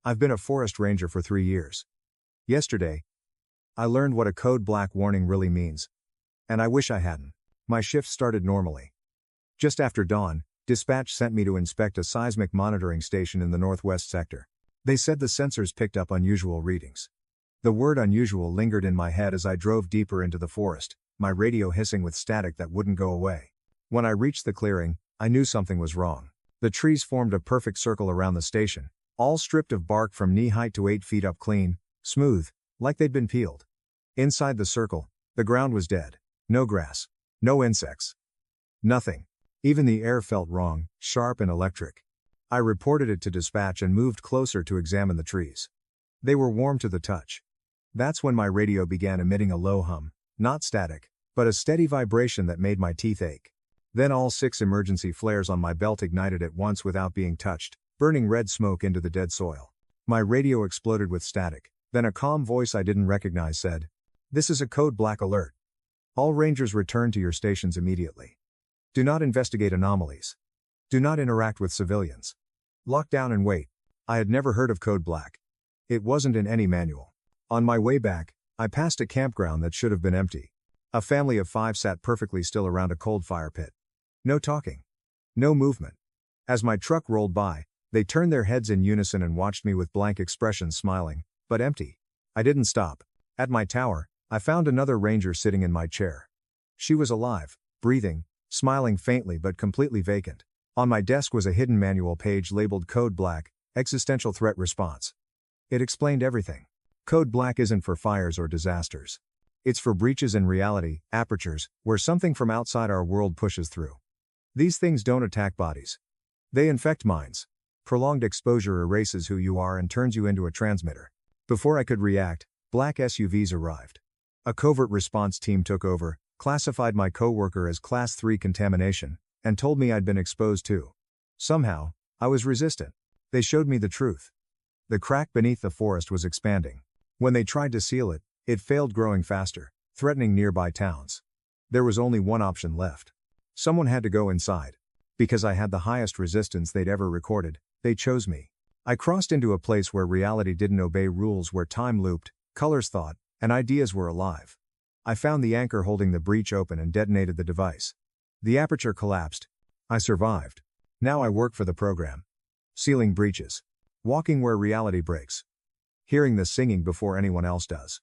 I've been a forest ranger for 3 years. Yesterday, I learned what a code black warning really means. And I wish I hadn't. My shift started normally. Just after dawn, dispatch sent me to inspect a seismic monitoring station in the northwest sector. They said the sensors picked up unusual readings. The word unusual lingered in my head as I drove deeper into the forest, my radio hissing with static that wouldn't go away. When I reached the clearing, I knew something was wrong. The trees formed a perfect circle around the station, all stripped of bark from knee height to 8 feet up, clean, smooth, like they'd been peeled. Inside the circle, the ground was dead. No grass. No insects. Nothing. Even the air felt wrong, sharp and electric. I reported it to dispatch and moved closer to examine the trees. They were warm to the touch. That's when my radio began emitting a low hum, not static, but a steady vibration that made my teeth ache. Then all 6 emergency flares on my belt ignited at once without being touched, burning red smoke into the dead soil. My radio exploded with static. Then a calm voice I didn't recognize said, "This is a code black alert. All rangers return to your stations immediately. Do not investigate anomalies. Do not interact with civilians. Lock down and wait." I had never heard of code black. It wasn't in any manual. On my way back, I passed a campground that should have been empty. A family of 5 sat perfectly still around a cold fire pit. No talking. No movement. As my truck rolled by, they turned their heads in unison and watched me with blank expressions, smiling, but empty. I didn't stop. At my tower, I found another ranger sitting in my chair. She was alive, breathing, smiling faintly but completely vacant. On my desk was a hidden manual page labeled Code Black, Existential Threat Response. It explained everything. Code Black isn't for fires or disasters. It's for breaches in reality, apertures, where something from outside our world pushes through. These things don't attack bodies. They infect minds. Prolonged exposure erases who you are and turns you into a transmitter. Before I could react, black SUVs arrived. A covert response team took over, classified my coworker as Class 3 contamination, and told me I'd been exposed too. Somehow, I was resistant. They showed me the truth. The crack beneath the forest was expanding. When they tried to seal it, it failed, growing faster, threatening nearby towns. There was only one option left. Someone had to go inside. Because I had the highest resistance they'd ever recorded, they chose me. I crossed into a place where reality didn't obey rules, where time looped, colors thought, and ideas were alive. I found the anchor holding the breach open and detonated the device. The aperture collapsed. I survived. Now I work for the program. Sealing breaches. Walking where reality breaks. Hearing the singing before anyone else does.